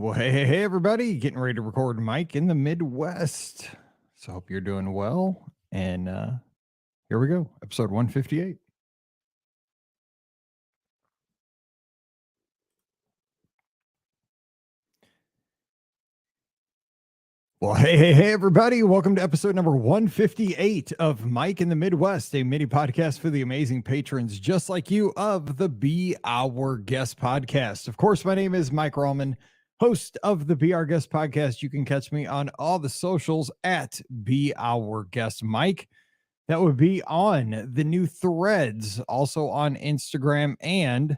Well, hey, everybody. Getting ready to record Mike in the Midwest. So, hope you're doing well. And here we go, episode 158. Well, hey, everybody. Welcome to episode number 158 of Mike in the Midwest, a mini podcast for the amazing patrons just like you of the Be Our Guest podcast. Of course, my name is Mike Rallman, host of the Be Our Guest podcast. You can catch me on all the socials at Be Our Guest Mike. That would be on the new Threads, also on Instagram and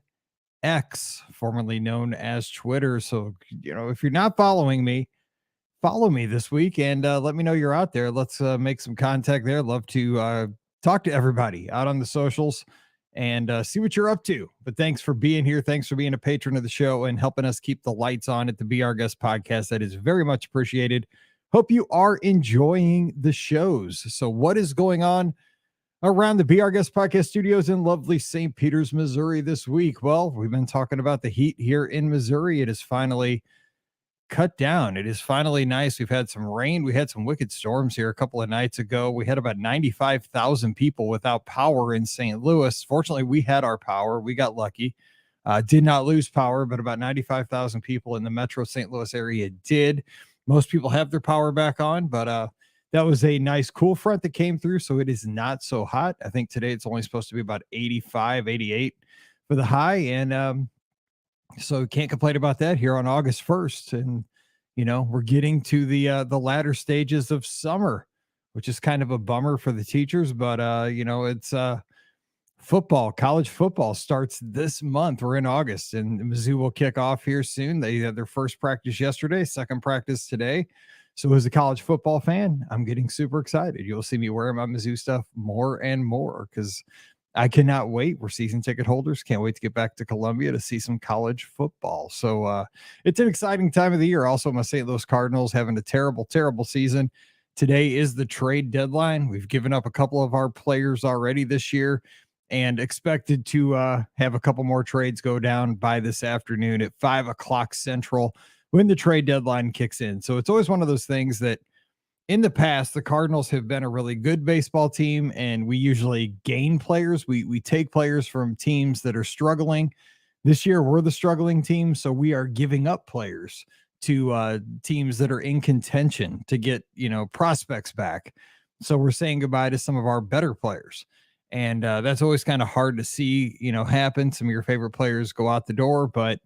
X, formerly known as Twitter. So, if you're not following me, follow me this week and let me know you're out there. Let's make some contact there. Love to talk to everybody out on the socials and see what you're up to. But thanks for being here. Thanks for being a patron of the show and helping us keep the lights on at the Be Our Guest podcast. That is very much appreciated. Hope you are enjoying the shows. So what is going on around the Be Our Guest podcast studios in lovely St. Peters, Missouri this week? Well, we've been talking about the heat here in Missouri. It is finally cut down. It is finally nice. We've had some rain. We had some wicked storms here a couple of nights ago. We had about 95,000 people without power in St. Louis. Fortunately, we had our power. We got lucky. Did not lose power, but about 95,000 people in the metro St. Louis area did. Most people have their power back on, but that was a nice cool front that came through, so it is not so hot. I think today it's only supposed to be about 85, 88 for the high, and so can't complain about that here on August 1st. And, we're getting to the latter stages of summer, which is kind of a bummer for the teachers. But, it's football. College football starts this month. We're in August, and Mizzou will kick off here soon. They had their first practice yesterday, second practice today. So as a college football fan, I'm getting super excited. You'll see me wearing my Mizzou stuff more and more because I cannot wait. We're season ticket holders. Can't wait to get back to Columbia to see some college football. So it's an exciting time of the year. Also, my St. Louis Cardinals having a terrible, terrible season. Today is the trade deadline. We've given up a couple of our players already this year and expected to have a couple more trades go down by this afternoon at 5 o'clock Central when the trade deadline kicks in. So it's always one of those things that in the past, the Cardinals have been a really good baseball team, and we usually gain players. We take players from teams that are struggling. This year, we're the struggling team, so we are giving up players to teams that are in contention to get, prospects back. So we're saying goodbye to some of our better players. And that's always kind of hard to see, happen. Some of your favorite players go out the door, but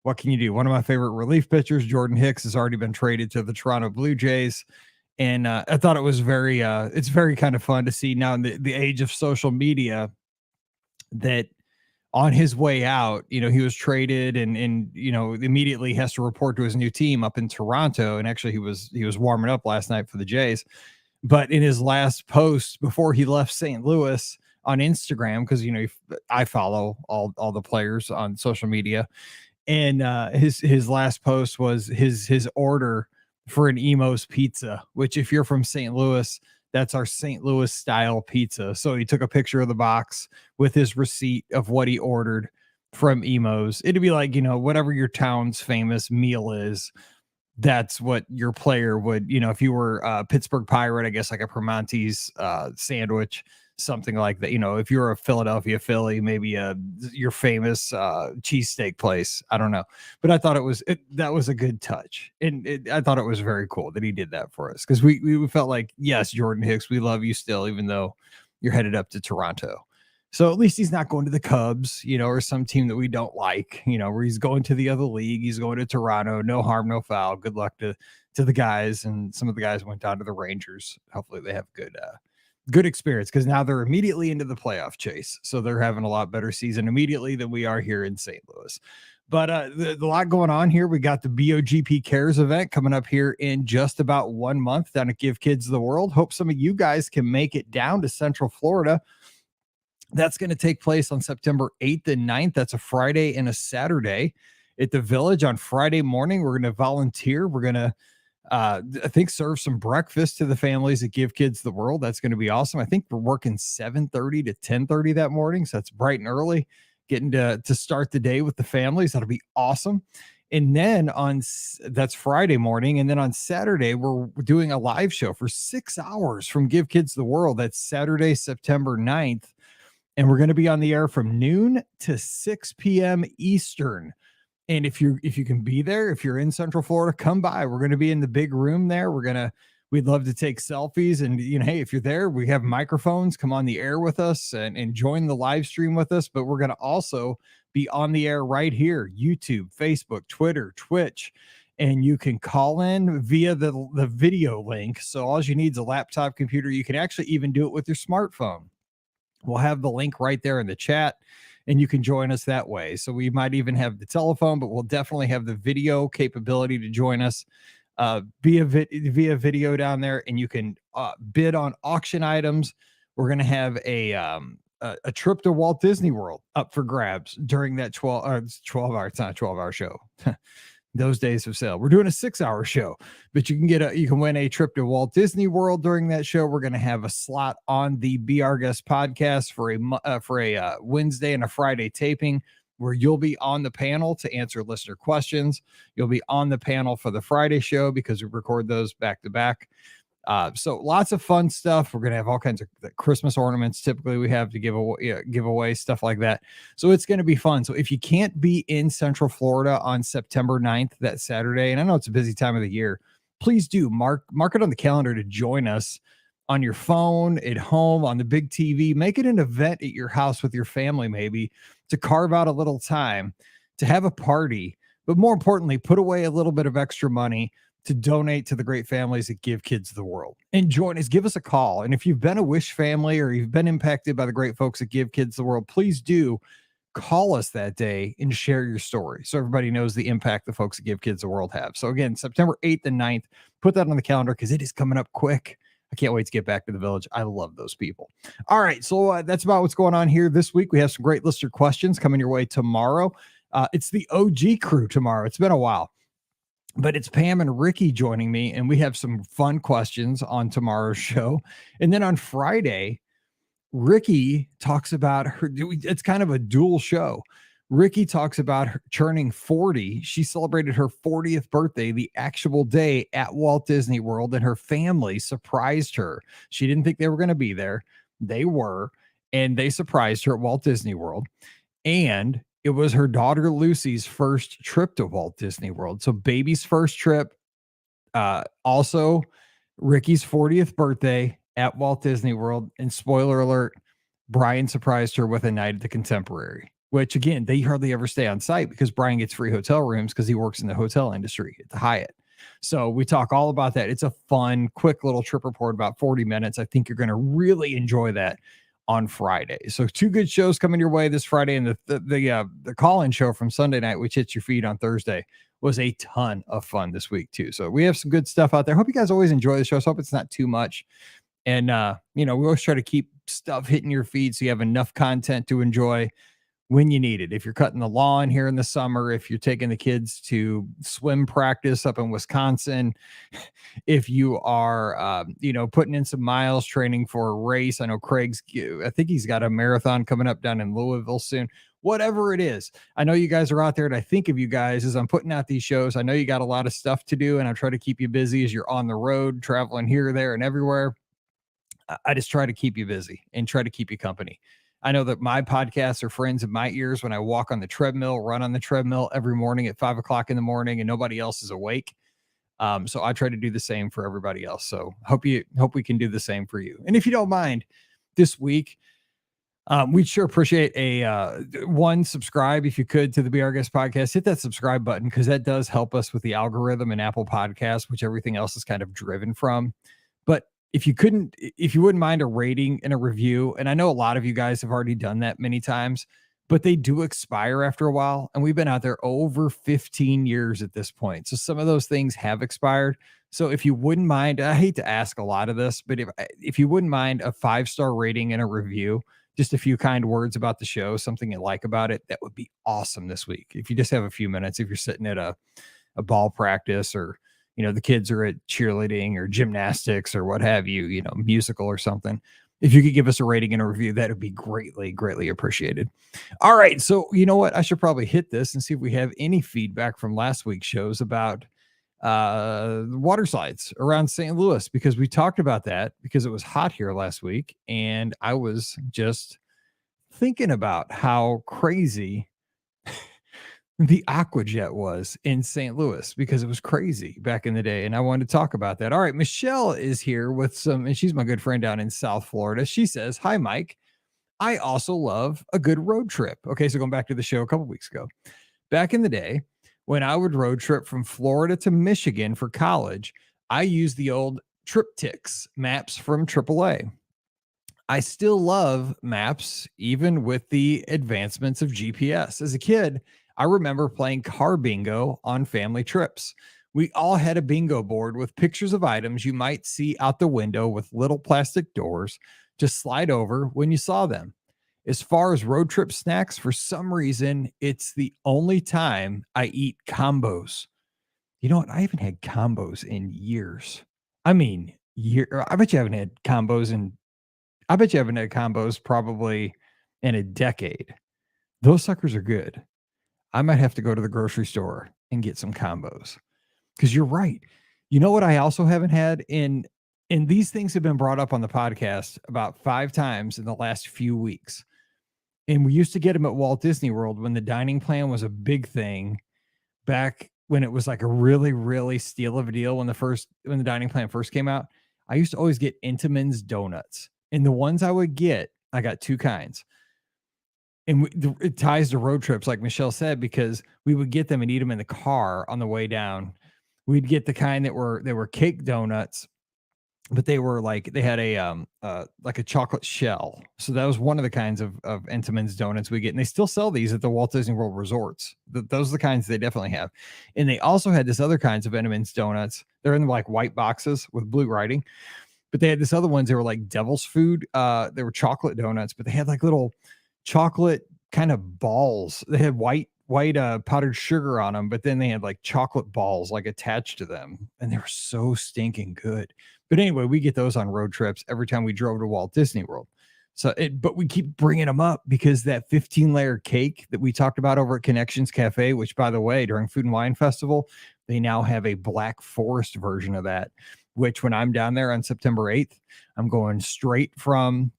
what can you do? One of my favorite relief pitchers, Jordan Hicks, has already been traded to the Toronto Blue Jays. And I thought it was it's very kind of fun to see now in the age of social media that on his way out, he was traded and immediately has to report to his new team up in Toronto. And actually he was warming up last night for the Jays. But in his last post before he left St. Louis on Instagram, because, I follow all the players on social media. And his last post was his order for an Emo's pizza, which if you're from St. Louis, that's our St. Louis style pizza. So he took a picture of the box with his receipt of what he ordered from Emo's. It'd be like, whatever your town's famous meal is, that's what your player would, if you were a Pittsburgh Pirate, I guess like a Primanti's sandwich, something like that. If you're a Philadelphia Philly, maybe your famous cheesesteak place. I don't know. But I thought that was a good touch. And I thought it was very cool that he did that for us because we felt like, yes, Jordan Hicks, we love you still, even though you're headed up to Toronto. So at least he's not going to the Cubs, or some team that we don't like, where he's going to the other league. He's going to Toronto. No harm, no foul. Good luck to the guys. And some of the guys went down to the Rangers. Hopefully they have good experience because now they're immediately into the playoff chase. So they're having a lot better season immediately than we are here in St. Louis. But the lot going on here. We got the BOGP Cares event coming up here in just about 1 month down at Give Kids the World. Hope some of you guys can make it down to Central Florida. That's going to take place on September 8th and 9th. That's a Friday and a Saturday at the Village. On Friday morning, we're going to volunteer. We're going to I think serve some breakfast to the families that Give Kids the World. That's going to be awesome. I think we're working 7:30 to 10:30 that morning. So that's bright and early, getting to start the day with the families. That'll be awesome. And then that's Friday morning. And then on Saturday, we're doing a live show for 6 hours from Give Kids the World. That's Saturday, September 9th. And we're going to be on the air from noon to 6 p.m. Eastern. And if you can be there, if you're in Central Florida, come by. We're going to be in the big room there. We'd love to take selfies. And, hey, if you're there, we have microphones. Come on the air with us and join the live stream with us. But we're going to also be on the air right here, YouTube, Facebook, Twitter, Twitch. And you can call in via the video link. So all you need is a laptop computer. You can actually even do it with your smartphone. We'll have the link right there in the chat, and you can join us that way. So we might even have the telephone, but we'll definitely have the video capability to join us via video down there, and you can bid on auction items. We're going to have a trip to Walt Disney World up for grabs during that 12 hour. It's not a 12-hour show. Those days of sale. We're doing a 6-hour show, but you can win a trip to Walt Disney World during that show. We're going to have a slot on the Be Our Guest podcast for a Wednesday and a Friday taping where you'll be on the panel to answer listener questions. You'll be on the panel for the Friday show because we record those back to back. So lots of fun stuff. We're going to have all kinds of Christmas ornaments. Typically we have to give away stuff like that. So it's going to be fun. So if you can't be in Central Florida on September 9th, that Saturday, and I know it's a busy time of the year, please do mark it on the calendar to join us on your phone, at home, on the big TV. Make it an event at your house with your family, maybe, to carve out a little time to have a party, but more importantly, put away a little bit of extra money to donate to the great families that Give Kids the World. And join us, give us a call. And if you've been a Wish family or you've been impacted by the great folks that Give Kids the World, please do call us that day and share your story so everybody knows the impact the folks that Give Kids the World have. So again, September 8th and 9th, put that on the calendar because it is coming up quick. I can't wait to get back to the village. I love those people. All right, so that's about what's going on here this week. We have some great listener questions coming your way tomorrow. It's the OG crew tomorrow. It's been a while. But it's Pam and Ricky joining me, and we have some fun questions on tomorrow's show. And then on Friday, Ricky talks about it's kind of a dual show. Ricky talks about her turning 40. She celebrated her 40th birthday, the actual day at Walt Disney World, and her family surprised her. She didn't think they were going to be there. They were, and they surprised her at Walt Disney World. And it was her daughter Lucy's first trip to Walt Disney World. So baby's first trip. Also, Ricky's 40th birthday at Walt Disney World. And spoiler alert, Brian surprised her with a night at the Contemporary, which again, they hardly ever stay on site because Brian gets free hotel rooms because he works in the hotel industry at the Hyatt. So we talk all about that. It's a fun, quick little trip report, about 40 minutes. I think you're going to really enjoy that on Friday. So 2 good shows coming your way this Friday, and the call-in show from Sunday night, which hits your feed on Thursday, was a ton of fun this week too. So we have some good stuff out there. Hope you guys always enjoy the show. So hope it's not too much. And we always try to keep stuff hitting your feed so you have enough content to enjoy when you need it. If you're cutting the lawn here in the summer, if you're taking the kids to swim practice up in Wisconsin, if you are, putting in some miles training for a race. I know I think he's got a marathon coming up down in Louisville soon. Whatever it is, I know you guys are out there, and I think of you guys as I'm putting out these shows. I know you got a lot of stuff to do, and I try to keep you busy as you're on the road, traveling here, there, and everywhere. I just try to keep you busy and try to keep you company. I know that my podcasts are friends of my ears when I walk on the treadmill, run on the treadmill every morning at 5 o'clock in the morning, and nobody else is awake. So I try to do the same for everybody else. So hope we can do the same for you. And if you don't mind, this week, we'd sure appreciate a subscribe if you could to the Be Our Guest podcast. Hit that subscribe button because that does help us with the algorithm in Apple Podcasts, which everything else is kind of driven from. But if you wouldn't mind a rating and a review, and I know a lot of you guys have already done that many times, but they do expire after a while. And we've been out there over 15 years at this point. So some of those things have expired. So if you wouldn't mind, I hate to ask a lot of this, but if you wouldn't mind a 5-star rating and a review, just a few kind words about the show, something you like about it, that would be awesome this week. If you just have a few minutes, if you're sitting at a ball practice, or the kids are at cheerleading or gymnastics or what have you, musical or something, If you could give us a rating and a review, that would be greatly, greatly appreciated. All right. So, you know what? I should probably hit this and see if we have any feedback from last week's shows about water slides around St. Louis, because we talked about that because it was hot here last week. And I was just thinking about how crazy the Aquajet was in St. Louis, because it was crazy back in the day. And I wanted to talk about that. All right. Michelle is here with some, and she's my good friend down in South Florida. She says, "Hi, Mike. I also love a good road trip." Okay. So going back to the show a couple weeks ago, back in the day, when I would road trip from Florida to Michigan for college, I used the old TripTix maps from AAA. I still love maps, even with the advancements of GPS. As a kid, I remember playing car bingo on family trips. We all had a bingo board with pictures of items you might see out the window with little plastic doors to slide over when you saw them. As far as road trip snacks, for some reason, it's the only time I eat combos. You know what? I haven't had combos in years. I mean, I bet you haven't had combos in I bet you haven't had combos probably in a decade. Those suckers are good. I might have to go to the grocery store and get some combos, because you're right. You know what I also haven't had and these things have been brought up on the podcast about 5 times in the last few weeks. And we used to get them at Walt Disney World when the dining plan was a big thing, back when it was like a really, really steal of a deal when the dining plan first came out. I used to always get Intamin's donuts. And the ones I would get, I got 2 kinds. And it ties to road trips, like Michelle said, because we would get them and eat them in the car on the way down. We'd get the kind that were cake donuts, but they were like, they had like a chocolate shell. So that was one of the kinds of Entenmann's donuts we get. And they still sell these at the Walt Disney World resorts. Those are the kinds they definitely have. And they also had this other kinds of Entenmann's donuts. They're in like white boxes with blue writing. But they had this other ones. They were like devil's food. They were chocolate donuts, but they had like little chocolate kind of balls. They had white powdered sugar on them, but then they had like chocolate balls like attached to them, and they were so stinking good. But anyway, we get those on road trips every time we drove to Walt Disney World. But we keep bringing them up because that 15-layer cake that we talked about over at Connections Cafe, which, by the way, during Food and Wine Festival, they now have a Black Forest version of that, which when I'm down there on September 8th, I'm going straight from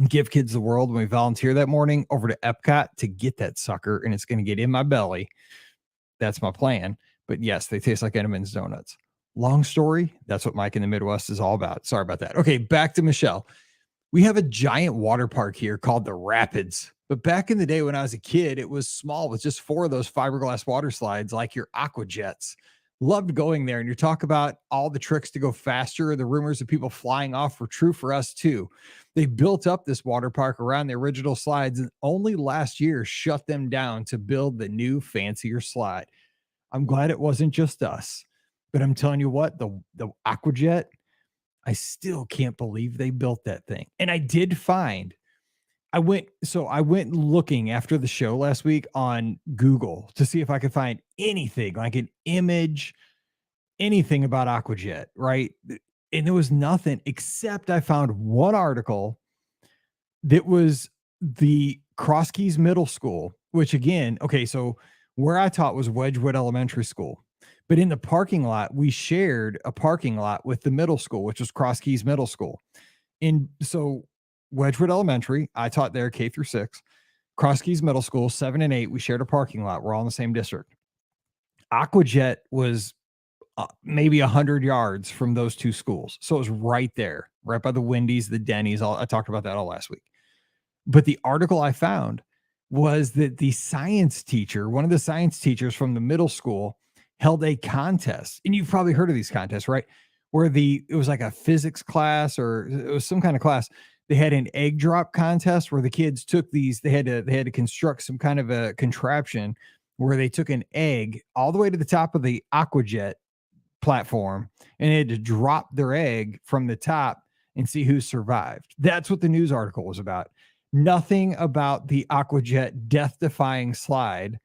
Give Kids the World when we volunteer that morning over to Epcot to get that sucker, and it's going to get in my belly. That's my plan. But yes, they taste like Entenmann's donuts. Long story. That's what Mike in the Midwest is all about. Sorry about that. Okay, back to Michelle. We have a giant water park here called the Rapids. But back in the day when I was a kid, it was small with just 4 of those fiberglass water slides like your Aquajets. Loved going there. And you talk about all the tricks to go faster. The rumors of people flying off were true for us too. They built up this water park around the original slides and only last year shut them down to build the new fancier slide. I'm glad it wasn't just us, but I'm telling you what, the Aquajet, I still can't believe they built that thing. And I did find, I went looking after the show last week on Google to see if I could find anything like an image, anything about Aquajet, right? And there was nothing, except I found one article that was the Cross Keys Middle School, which again, okay, so where I taught was Wedgwood Elementary School. But in the parking lot, we shared a parking lot with the middle school, which was Cross Keys Middle School. And so Wedgwood Elementary, I taught there K through 6. Cross Keys Middle School, 7 and 8, we shared a parking lot. We're all in the same district. Aquajet was maybe 100 yards from those 2 schools. So it was right there, right by the Wendy's, the Denny's. I talked about that all last week. But the article I found was that the science teacher, one of the science teachers from the middle school, held a contest. And you've probably heard of these contests, right? Where it was like a physics class, or it was some kind of class. They had an egg drop contest where the kids took these, they had to construct some kind of a contraption where they took an egg all the way to the top of the Aquajet platform, and they had to drop their egg from the top and see who survived. That's what the news article was about. Nothing about the Aquajet death-defying slide,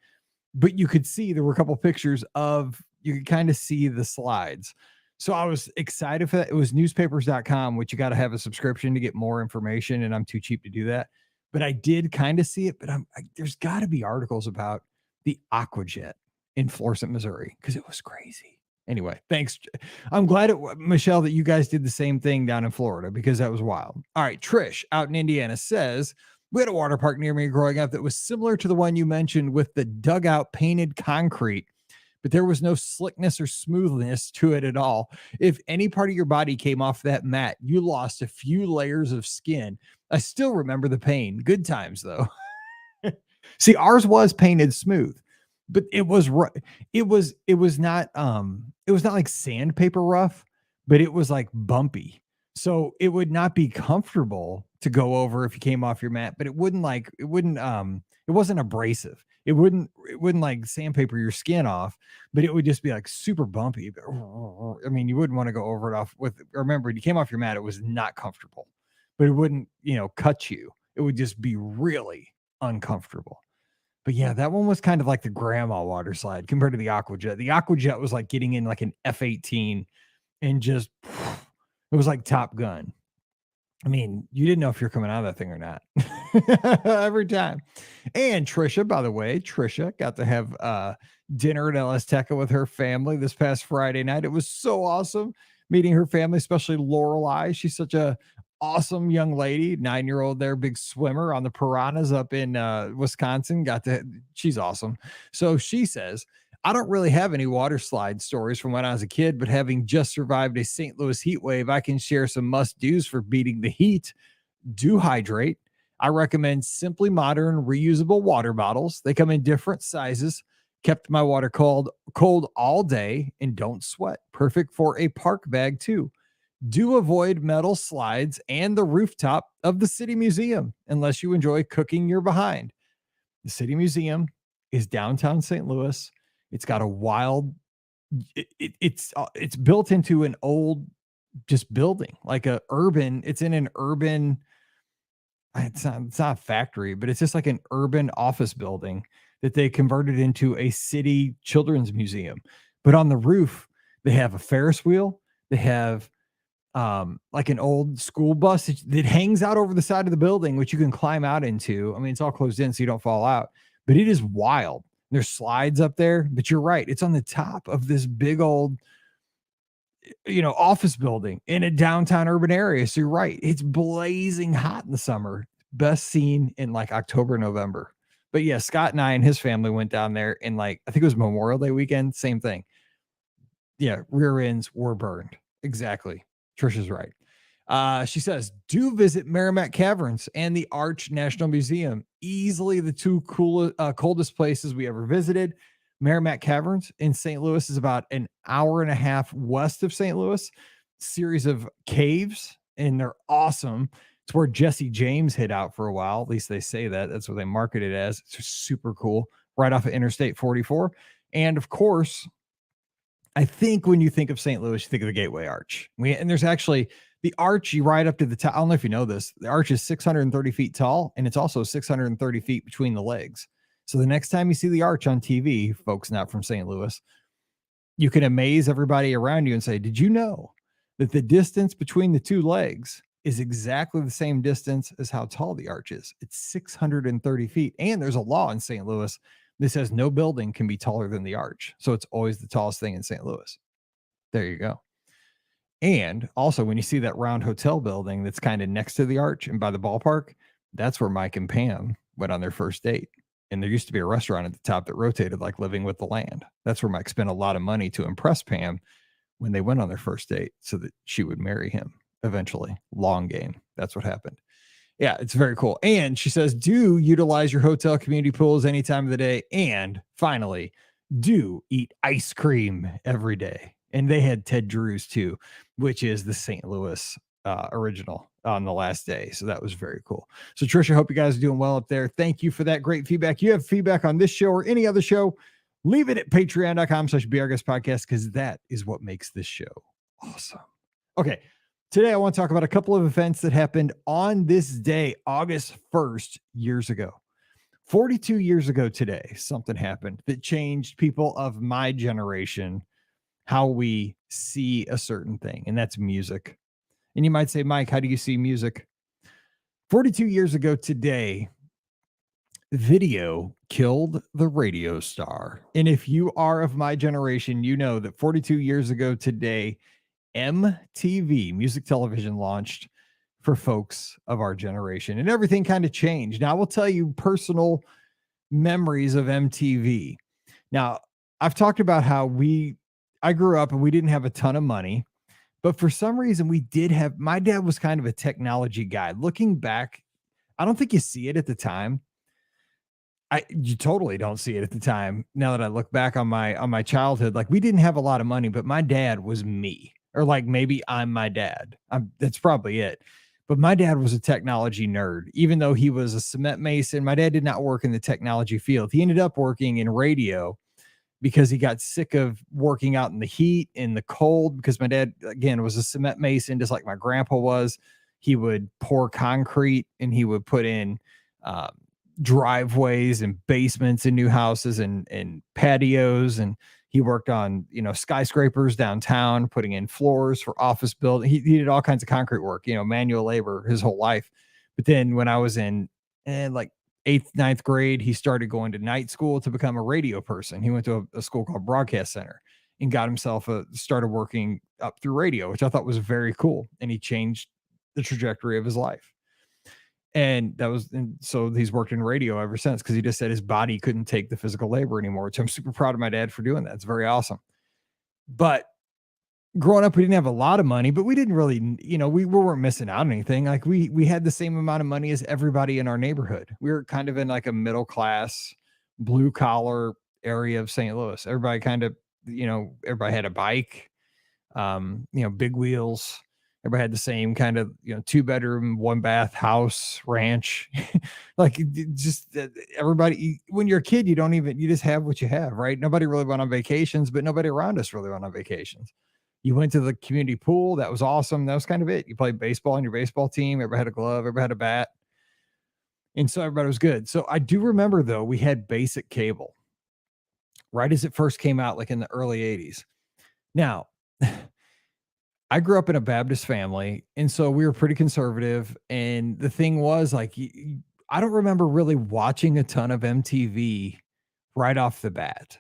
but you could see there were a couple pictures of, you could kind of see the slides. So I was excited for that. It was newspapers.com, which you got to have a subscription to get more information, and I'm too cheap to do that. But I did kind of see it, but there's got to be articles about the Aquajet in Florissant, Missouri, because it was crazy. Anyway, thanks. I'm glad, Michelle, that you guys did the same thing down in Florida, because that was wild. All right, Trish out in Indiana says, we had a water park near me growing up that was similar to the one you mentioned with the dugout painted concrete, but there was no slickness or smoothness to it at all. If any part of your body came off that mat, you lost a few layers of skin. I still remember the pain. Good times, though. See, ours was painted smooth, but it was not like sandpaper rough, but it was like bumpy. So it would not be comfortable to go over if you came off your mat, but it wasn't abrasive. It wouldn't like sandpaper your skin off, but it would just be like super bumpy. I mean, you wouldn't want to go over it off with, remember, when you came off your mat, it was not comfortable, but it wouldn't, cut you. It would just be really uncomfortable. But yeah, that one was kind of like the grandma water slide compared to the Aquajet. The Aquajet was like getting in like an F-18 and just, it was like Top Gun. I mean, you didn't know if you're coming out of that thing or not every time. And Trisha, by the way, got to have dinner at LS Teca with her family this past Friday night. It was so awesome meeting her family, especially Lorelei. She's such a awesome young lady, 9-year-old there, big swimmer on the piranhas up in Wisconsin. She's awesome. So she says, I don't really have any water slide stories from when I was a kid, but having just survived a St. Louis heat wave, I can share some must-dos for beating the heat. Do hydrate. I recommend Simply Modern reusable water bottles. They come in different sizes. Kept my water cold all day and don't sweat. Perfect for a park bag too. Do avoid metal slides and the rooftop of the City Museum unless you enjoy cooking your behind. The City Museum is downtown St. Louis. It's got a wild, it's built into an old just building, like it's in an urban, it's not a factory, but it's just like an urban office building that they converted into a city children's museum. But on the roof, they have a Ferris wheel. They have like an old school bus that hangs out over the side of the building, which you can climb out into. I mean, it's all closed in so you don't fall out, but it is wild. There's slides up there, but you're right. It's on the top of this big old, office building in a downtown urban area. So you're right. It's blazing hot in the summer. Best seen in like October, November. But yeah, Scott and I and his family went down there in I think it was Memorial Day weekend. Same thing. Yeah. Rear ends were burned. Exactly. Trisha's right. She says, do visit Merrimack Caverns and the Arch National Museum. Easily the two coldest places we ever visited. Merrimack Caverns in St. Louis is about an hour and a half west of St. Louis. Series of caves, and they're awesome. It's where Jesse James hid out for a while. At least they say that. That's what they market it as. It's super cool. Right off of Interstate 44. And of course, I think when you think of St. Louis, you think of the Gateway Arch. And there's actually the arch, you ride up to the top. I don't know if you know this. The arch is 630 feet tall, and it's also 630 feet between the legs. So the next time you see the arch on TV, folks not from St. Louis, you can amaze everybody around you and say, did you know that the distance between the two legs is exactly the same distance as how tall the arch is? It's 630 feet. And there's a law in St. Louis that says no building can be taller than the arch. So it's always the tallest thing in St. Louis. There you go. And also, when you see that round hotel building that's kind of next to the arch and by the ballpark, that's where Mike and Pam went on their first date. And there used to be a restaurant at the top that rotated like Living with the Land. That's where Mike spent a lot of money to impress Pam when they went on their first date so that she would marry him eventually. Long game. That's what happened. Yeah, it's very cool. And she says, do utilize your hotel community pools any time of the day. And finally, do eat ice cream every day. And they had Ted Drew's too, which is the St. Louis original on the last day. So that was very cool. So Trisha, hope you guys are doing well up there. Thank you for that great feedback. You have feedback on this show or any other show, leave it at patreon.com/BRGuestPodcast, because that is what makes this show awesome. Okay. Today, I want to talk about a couple of events that happened on this day, August 1st, years ago. 42 years ago today, something happened that changed people of my generation how we see a certain thing, and that's music. And you might say, Mike, how do you see music? 42 years ago today, video killed the radio star. And if you are of my generation, you know that 42 years ago today, MTV, music television, launched for folks of our generation, and everything kind of changed. Now, I will tell you personal memories of MTV. Now, I've talked about how I grew up and we didn't have a ton of money, but for some reason we did have, my dad was kind of a technology guy. Looking back, I don't think you see it at the time. You totally don't see it at the time. Now that I look back on my childhood, like we didn't have a lot of money, but my dad was me, or like maybe I'm my dad. That's probably it. But my dad was a technology nerd, even though he was a cement mason. My dad did not work in the technology field. He ended up working in radio because he got sick of working out in the heat, in the cold, because my dad, again, was a cement mason, just like my grandpa was. He would pour concrete and he would put in uh, driveways and basements in new houses and patios. And he worked on, skyscrapers downtown, putting in floors for office building. He did all kinds of concrete work, manual labor his whole life. But then when I was in like eighth, ninth grade, he started going to night school to become a radio person. He went to a school called Broadcast Center and got himself started working up through radio, which I thought was very cool. And he changed the trajectory of his life. And so he's worked in radio ever since, because he just said his body couldn't take the physical labor anymore. So I'm super proud of my dad for doing that. It's very awesome. But growing up, we didn't have a lot of money, but we didn't really, we weren't missing out on anything. Like we had the same amount of money as everybody in our neighborhood. We were kind of in like a middle class, blue collar area of St. Louis. Everybody kind of, everybody had a bike, big wheels. Everybody had the same kind of, 2-bedroom, 1-bath house, ranch. Like just everybody, when you're a kid, you just have what you have, right? Nobody really went on vacations, but nobody around us really went on vacations. You went to the community pool. That was awesome. That was kind of it. You played baseball on your baseball team. Everybody had a glove. Everybody had a bat. And so everybody was good. So I do remember, though, we had basic cable right as it first came out, like in the early 80s. Now, I grew up in a Baptist family, and so we were pretty conservative. And the thing was, like, I don't remember really watching a ton of MTV right off the bat.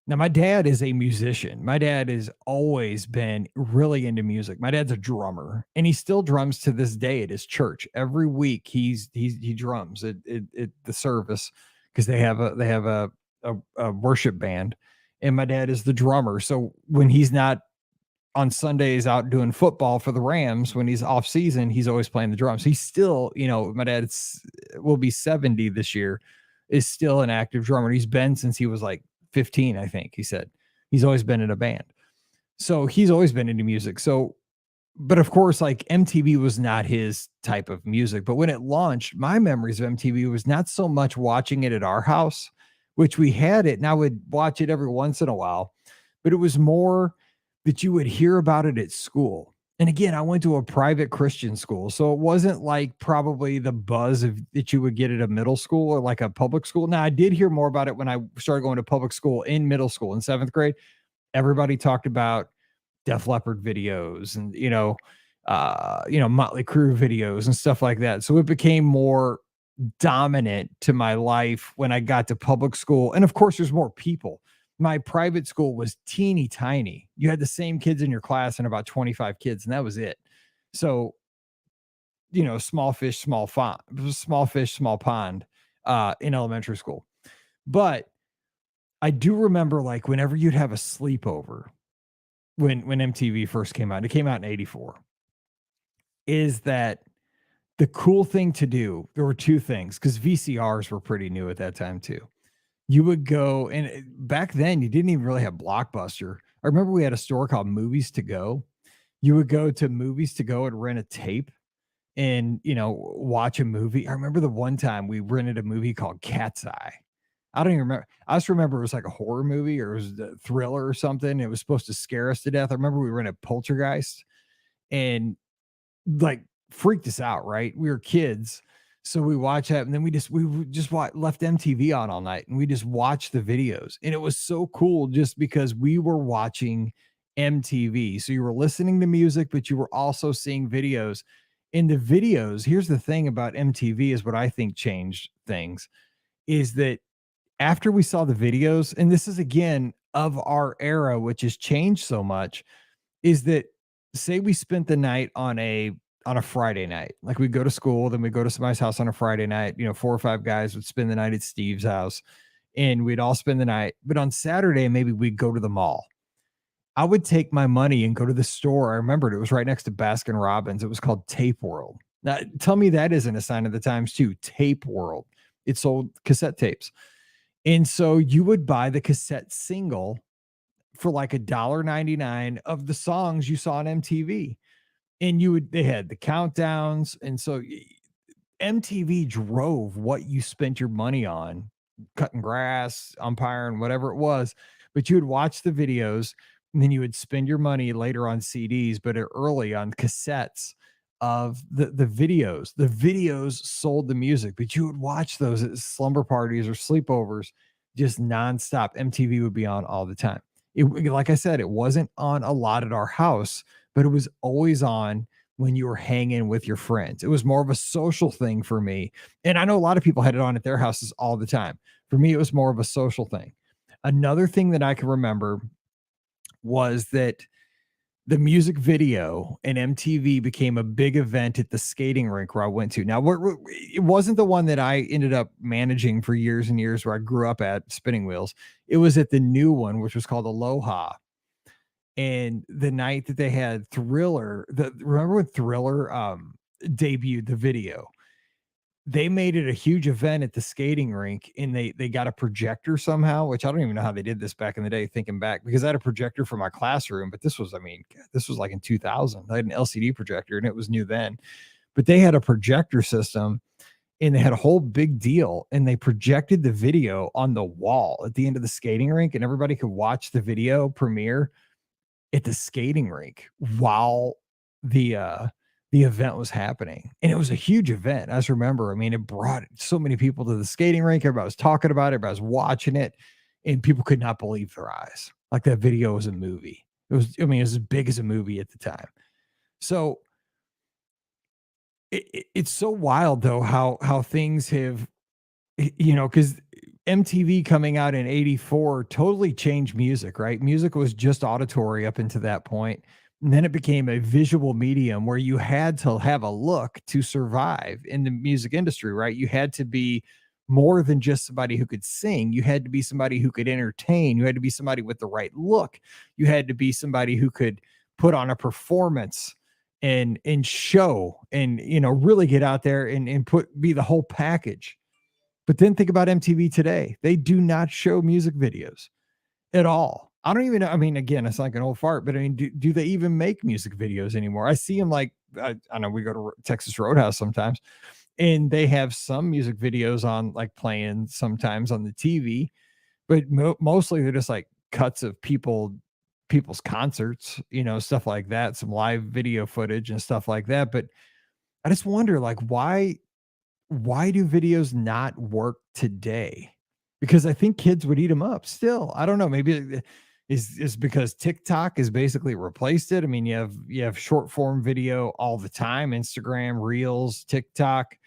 Now, my dad is a musician. My dad has always been really into music. My dad's a drummer, and he still drums to this day at his church. Every week, he drums at the service, because they have a worship band, and my dad is the drummer. So when he's not on Sundays out doing football for the Rams, when he's off season, he's always playing the drums. He's still, my dad will be 70 this year, is still an active drummer. He's been since he was like 15, I think he said. He's always been in a band. So he's always been into music. So, but of course, like MTV was not his type of music. But when it launched, my memories of MTV was not so much watching it at our house, which we had it, and I would watch it every once in a while, but it was more that you would hear about it at school. And again, I went to a private Christian school, so it wasn't like probably the buzz that you would get at a middle school or like a public school. Now, I did hear more about it when I started going to public school in middle school in 7th grade. Everybody talked about Def Leppard videos and, Motley Crue videos and stuff like that. So it became more dominant to my life when I got to public school. And of course, there's more people. My private school was teeny tiny. You had the same kids in your class and about 25 kids, and that was it. So, small fish, small pond in elementary school. But I do remember, like, whenever you'd have a sleepover when MTV first came out, it came out in 84, is that the cool thing to do, there were two things, because VCRs were pretty new at that time too. You would go, and back then you didn't even really have Blockbuster. I remember we had a store called Movies to Go. You would go to Movies to Go and rent a tape and, watch a movie. I remember the one time we rented a movie called Cat's Eye. I don't even remember. I just remember it was like a horror movie, or it was a thriller or something. It was supposed to scare us to death. I remember we rented Poltergeist and like freaked us out, right? We were kids. So we watch that, and then left MTV on all night, and we just watched the videos, and it was so cool just because we were watching MTV. So you were listening to music, but you were also seeing videos. In the videos, here's the thing about MTV is what I think changed things is that after we saw the videos, and this is again of our era, which has changed so much, is that say we spent the night on a Friday night. Like we go to school, then we go to somebody's house on a Friday night. You know, 4 or 5 guys would spend the night at Steve's house and we'd all spend the night. But on Saturday, maybe we'd go to the mall. I would take my money and go to the store. I remembered it was right next to Baskin Robbins. It was called Tape World. Now, tell me that isn't a sign of the times, too. Tape World. It sold cassette tapes. And so you would buy the cassette single for like $1.99 of the songs you saw on MTV. And they had the countdowns. And so MTV drove what you spent your money on, cutting grass, umpiring, whatever it was. But you would watch the videos and then you would spend your money later on CDs, but early on cassettes of the videos. The videos sold the music, but you would watch those at slumber parties or sleepovers just nonstop. MTV would be on all the time. Like I said, it wasn't on a lot at our house, but it was always on when you were hanging with your friends. It was more of a social thing for me. And I know a lot of people had it on at their houses all the time. For me, it was more of a social thing. Another thing that I can remember was that the music video and MTV became a big event at the skating rink where I went to. Now, it wasn't the one that I ended up managing for years and years where I grew up at spinning wheels. It was at the new one, which was called Aloha. And the night that they had Thriller, remember when Thriller debuted the video? They made it a huge event at the skating rink, and they got a projector somehow, which I don't even know how they did this back in the day, thinking back, because I had a projector for my classroom, but this was, I mean, this was like in 2000. I had an LCD projector and it was new then, but they had a projector system and they had a whole big deal, and they projected the video on the wall at the end of the skating rink, and everybody could watch the video premiere at the skating rink while the event was happening. And it was a huge event. I just remember, I mean, it brought so many people to the skating rink. Everybody was talking about it, everybody was watching it, and people could not believe their eyes. Like that video was a movie. It was, I mean, it was as big as a movie at the time. So it's so wild though how things have, you know, because MTV coming out in 84 totally changed music, right? Music was just auditory up until that point. And then it became a visual medium where you had to have a look to survive in the music industry, right? You had to be more than just somebody who could sing. You had to be somebody who could entertain. You had to be somebody with the right look. You had to be somebody who could put on a performance and show and, you know, really get out there and be the whole package. But then think about MTV today. They do not show music videos at all. I don't even know. I mean, again, it's like an old fart, but I mean, do they even make music videos anymore? I see them like, I know we go to Texas Roadhouse sometimes, and they have some music videos on, like playing sometimes on the TV, but mostly they're just like cuts of people's concerts, you know, stuff like that, some live video footage and stuff like that. But I just wonder, like, why do videos not work today? Because I think kids would eat them up still. I don't know. Maybe is because TikTok has basically replaced it. I mean, you have short form video all the time, Instagram, Reels, TikTok.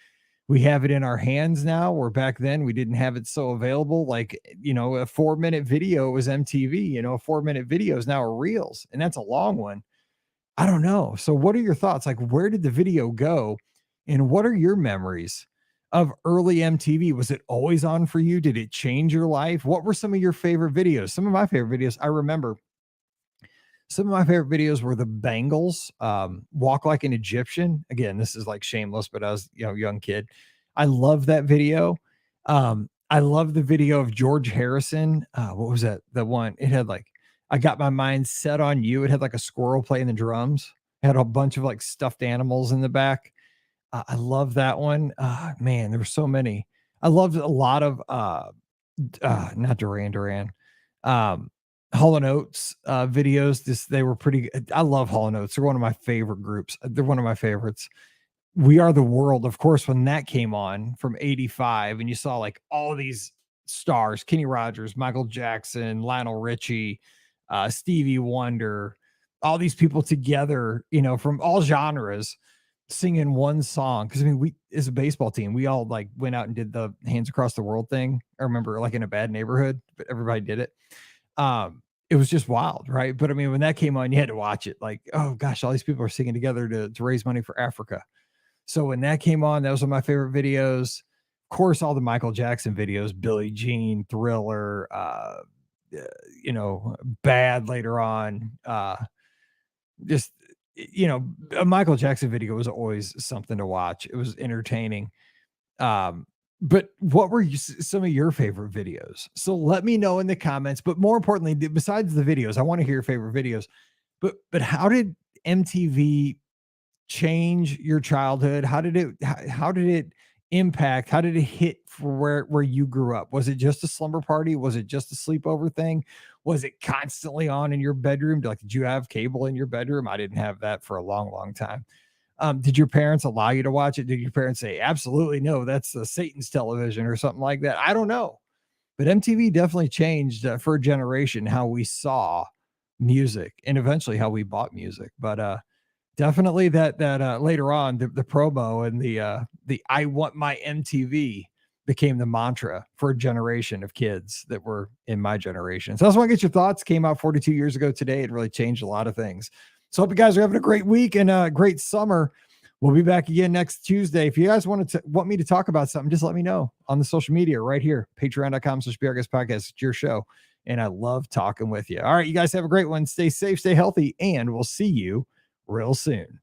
We have it in our hands now, where back then we didn't have it so available. Like, you know, a 4-minute video was MTV, you know, a 4-minute video is now a Reels, and that's a long one. I don't know. So what are your thoughts? Like, where did the video go? And what are your memories of early MTV? Was it always on for you? Did it change your life? What were some of your favorite videos? Some of my favorite videos, I remember some of my favorite videos were the Bangles, Walk Like an Egyptian. Again, this is like shameless, but I was, you know, young kid. I love that video. I love the video of George Harrison. What was that? The one, it had like, I got my mind set on you. It had like a squirrel playing the drums. It had a bunch of like stuffed animals in the back. I love that one. Man, there were so many. I loved a lot of not Duran Duran. Um Hall& Oates videos. They were pretty. I love Hall & Oates. They're one of my favorite groups. They're one of my favorites. We Are the World, of course, when that came on from 85, and you saw like all these stars, Kenny Rogers, Michael Jackson, Lionel Richie, Stevie Wonder, all these people together, from all genres singing one song. Cause I mean, we, as a baseball team, we all like went out and did the Hands Across the World thing. I remember like in a bad neighborhood, but everybody did it. It was just wild, right? But I mean, when that came on, you had to watch it. Like, oh gosh, all these people are singing together to raise money for Africa. So when that came on, that was one of my favorite videos. Of course, all the Michael Jackson videos, Billie Jean, Thriller, Bad later on. Just, a Michael Jackson video was always something to watch. It was entertaining. But what were some of your favorite videos? So let me know in the comments. But more importantly, besides the videos, I want to hear your favorite videos. But how did MTV change your childhood? How did it impact? How did it hit for where you grew up? Was it just a slumber party? Was it just a sleepover thing? Was it constantly on in your bedroom? Like, did you have cable in your bedroom? I didn't have that for a long, long time. Did your parents allow you to watch it? Did your parents say, absolutely no, that's the Satan's television or something like that? I don't know. But MTV definitely changed for a generation how we saw music and eventually how we bought music. But definitely that later on the promo and the I want my MTV became the mantra for a generation of kids that were in my generation. So I just want to get your thoughts. Came out 42 years ago today. It really changed a lot of things. So hope you guys are having a great week and a great summer. We'll be back again next Tuesday. If you guys want me to talk about something, just let me know on the social media right here. Patreon.com/BRGuest Podcast. It's your show. And I love talking with you. All right, you guys have a great one. Stay safe, stay healthy, and we'll see you real soon.